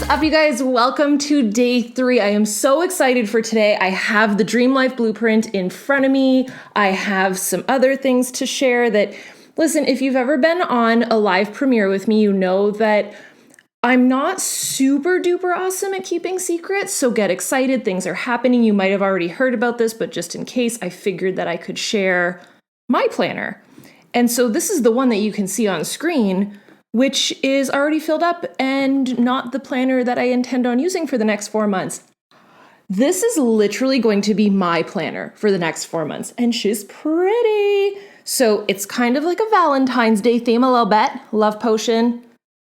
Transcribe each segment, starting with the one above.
up, you guys? Welcome to day 3. I am so excited for today. I have the Dream Life Blueprint in front of me. I have some other things to share that, listen, if you've ever been on a live premiere with me, you know that I'm not super duper awesome at keeping secrets, so get excited. Things are happening. You might have already heard about this, but just in case, I figured that I could share my planner. And so this is the one that you can see on screen, which is already filled up and not the planner that I intend on using for the next 4 months. This is literally going to be my planner for the next 4 months, and she's pretty. So it's kind of like a Valentine's Day theme a little bit. Love potion,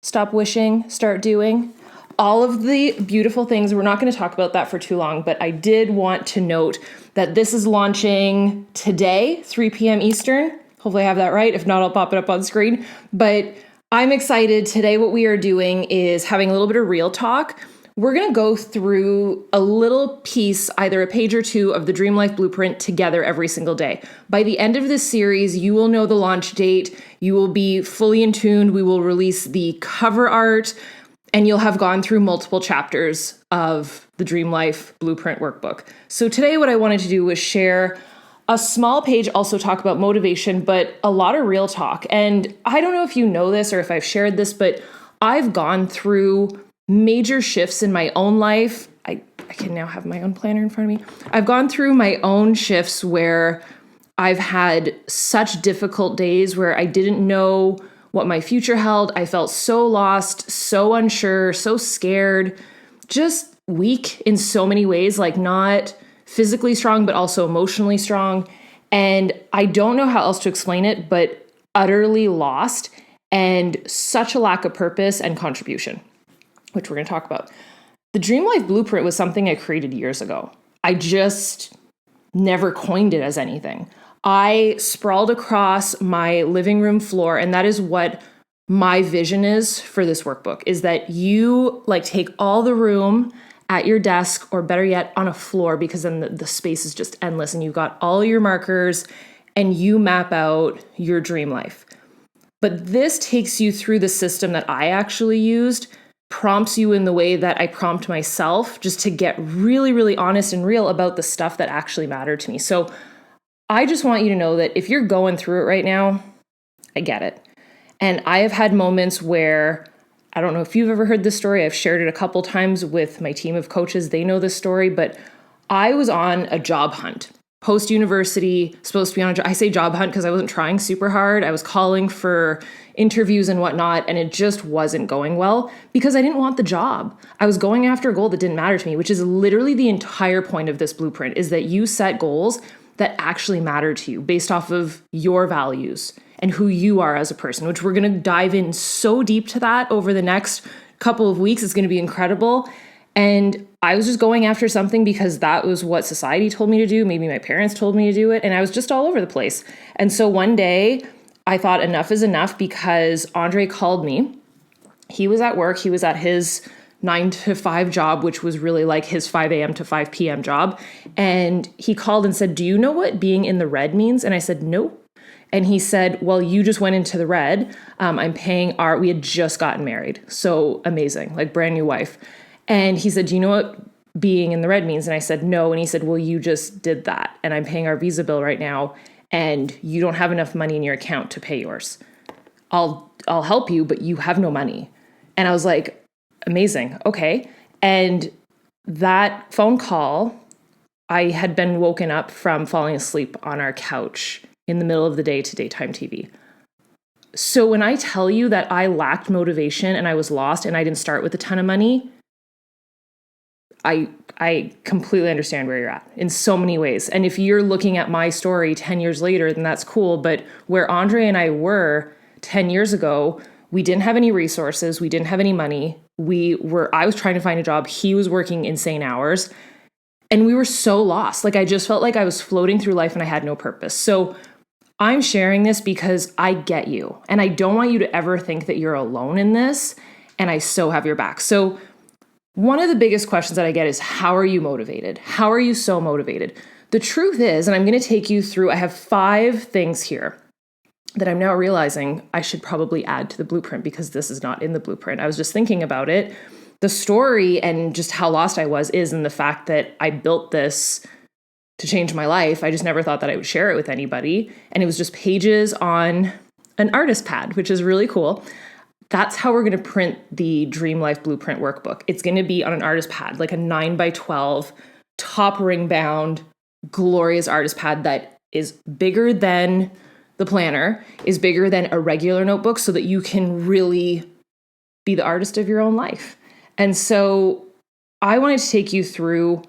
stop wishing, start doing. All of the beautiful things. We're not going to talk about that for too long, but I did want to note that this is launching today, 3 p.m. Eastern. Hopefully I have that right. If not, I'll pop it up on screen. But I'm excited. Today what we are doing is having a little bit of real talk. We're going to go through a little piece, either a page or two, of the Dream Life Blueprint together every single day. By the end of this series, you will know the launch date. You will be fully in tune. We will release the cover art, and you'll have gone through multiple chapters of the Dream Life Blueprint workbook. So today what I wanted to do was share a small page, also talk about motivation, but a lot of real talk. And I don't know if you know this or if I've shared this, but I've gone through major shifts in my own life. I can now have my own planner in front of me. I've gone through my own shifts where I've had such difficult days where I didn't know what my future held. I felt so lost, so unsure, so scared, just weak in so many ways, like not physically strong, but also emotionally strong. And I don't know how else to explain it, but utterly lost and such a lack of purpose and contribution, which we're going to talk about. The Dream Life Blueprint was something I created years ago. I just never coined it as anything. I sprawled across my living room floor, and that is what my vision is for this workbook, is that you take all the room at your desk, or better yet, on a floor, because then the space is just endless and you've got all your markers and you map out your dream life. But this takes you through the system that I actually used, prompts you in the way that I prompt myself, just to get really, really honest and real about the stuff that actually mattered to me. So I just want you to know that if you're going through it right now, I get it. And I have had moments where, I don't know if you've ever heard this story. I've shared it a couple times with my team of coaches. They know this story, but I was on a job hunt. Post-university, supposed to be on I say job hunt because I wasn't trying super hard. I was calling for interviews and whatnot, and it just wasn't going well because I didn't want the job. I was going after a goal that didn't matter to me, which is literally the entire point of this blueprint, is that you set goals that actually matter to you based off of your values and who you are as a person, which we're going to dive in so deep to that over the next couple of weeks. It's going to be incredible. And I was just going after something because that was what society told me to do. Maybe my parents told me to do it. And I was just all over the place. And so one day I thought enough is enough, because Andre called me. He was at work. He was at his 9 to 5 job, which was really like his 5 a.m. to 5 p.m. job. And he called and said, "Do you know what being in the red means?" And I said, "Nope." And he said, "Well, you just went into the red. I'm paying we had just gotten married. So amazing, like brand new wife." And he said, "Do you know what being in the red means?" And I said, "No." And he said, "Well, you just did that. And I'm paying our visa bill right now. And you don't have enough money in your account to pay yours. I'll help you, but you have no money." And I was like, amazing. Okay. And that phone call, I had been woken up from falling asleep on our couch in the middle of the day to daytime TV. So when I tell you that I lacked motivation and I was lost and I didn't start with a ton of money, I completely understand where you're at in so many ways. And if you're looking at my story 10 years later, then that's cool. But where Andre and I were 10 years ago, we didn't have any resources. We didn't have any money. I was trying to find a job. He was working insane hours. And we were so lost. I just felt like I was floating through life and I had no purpose. So I'm sharing this because I get you. And I don't want you to ever think that you're alone in this. And I so have your back. So one of the biggest questions that I get is, how are you motivated? How are you so motivated? The truth is, and I'm going to take you through, I have 5 things here that I'm now realizing I should probably add to the blueprint because this is not in the blueprint. I was just thinking about it. the story and just how lost I was is in the fact that I built this to change my life. I just never thought that I would share it with anybody. And it was just pages on an artist pad, which is really cool. That's how we're going to print the Dream Life Blueprint workbook. It's going to be on an artist pad, like a 9x12 top ring bound, glorious artist pad that is bigger than the planner, is bigger than a regular notebook, so that you can really be the artist of your own life. And so I wanted to take you through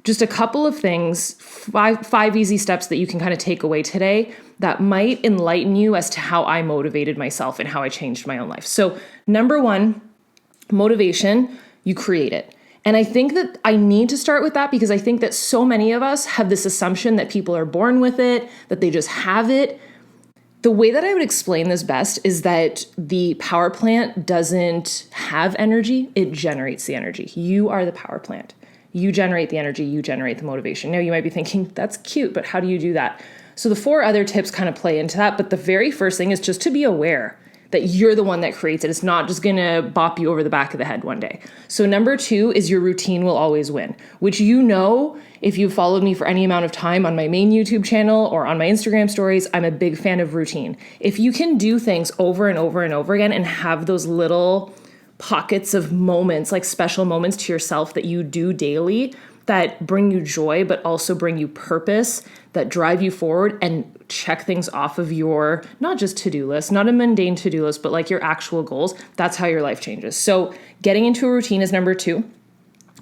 just a couple of things, five easy steps that you can kind of take away today that might enlighten you as to how I motivated myself and how I changed my own life. So number one, motivation, you create it. And I think that I need to start with that because I think that so many of us have this assumption that people are born with it, that they just have it. The way that I would explain this best is that the power plant doesn't have energy, it generates the energy. You are the power plant. You generate the energy, you generate the motivation. Now you might be thinking, that's cute, but how do you do that? So the 4 other tips kind of play into that, but the very first thing is just to be aware that you're the one that creates it. It's not just gonna bop you over the back of the head one day. So number 2 is your routine will always win, which you know, if you've followed me for any amount of time on my main YouTube channel or on my Instagram stories, I'm a big fan of routine. If you can do things over and over and over again and have those little pockets of moments, like special moments to yourself that you do daily that bring you joy, but also bring you purpose, that drive you forward and check things off of your, not just to-do list, not a mundane to-do list, but like your actual goals, that's how your life changes. So getting into a routine is number 2.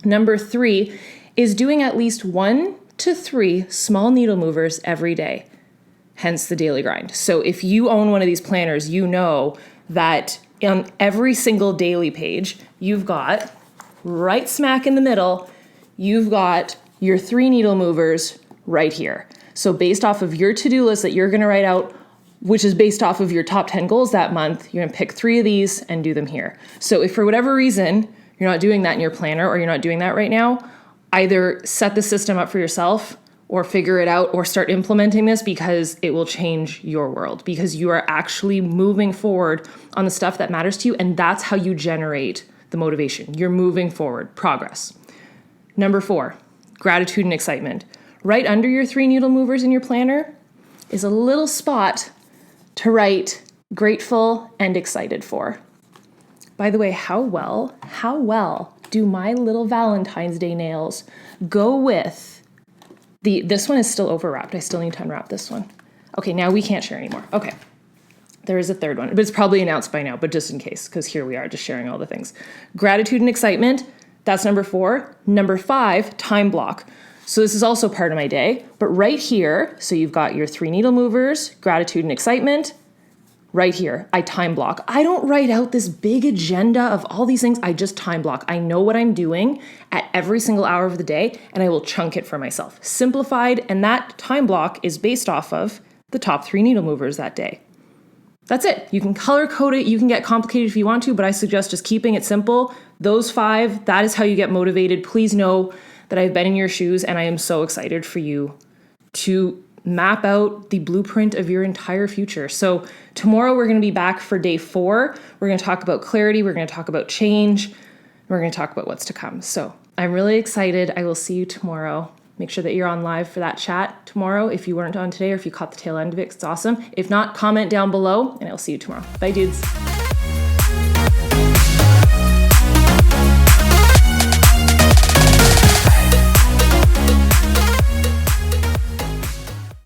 Number 3 is doing at least 1 to 3 small needle movers every day, hence the daily grind. So if you own one of these planners, you know that on every single daily page, you've got right smack in the middle, you've got your 3 needle movers right here. So based off of your to-do list that you're going to write out, which is based off of your top 10 goals that month, you're going to pick 3 of these and do them here. So if for whatever reason you're not doing that in your planner or you're not doing that right now, either set the system up for yourself or figure it out or start implementing this because it will change your world because you are actually moving forward on the stuff that matters to you. And that's how you generate the motivation. You're moving forward, progress. Number 4, gratitude and excitement. Right under your 3 needle movers in your planner is a little spot to write grateful and excited for. By the way, how well do my little Valentine's Day nails go with this one is still overwrapped. I still need to unwrap this one. Okay, now we can't share anymore. Okay, there is a third one, but it's probably announced by now, but just in case, because here we are just sharing all the things. Gratitude and excitement, that's number 4. Number 5, time block. So this is also part of my day, but right here, so you've got your 3 needle movers, gratitude and excitement. Right here, I time block. I don't write out this big agenda of all these things. I just time block. I know what I'm doing at every single hour of the day, and I will chunk it for myself. Simplified, and that time block is based off of the top 3 needle movers that day. That's it. You can color code it. You can get complicated if you want to, but I suggest just keeping it simple. Those 5, that is how you get motivated. Please know that I've been in your shoes, and I am so excited for you to map out the blueprint of your entire future. So tomorrow we're going to be back for day 4. We're going to talk about clarity. We're going to talk about change. We're going to talk about what's to come. So I'm really excited. I will see you tomorrow. Make sure that you're on live for that chat tomorrow. If you weren't on today or if you caught the tail end of it, it's awesome. If not, comment down below and I'll see you tomorrow. Bye, dudes.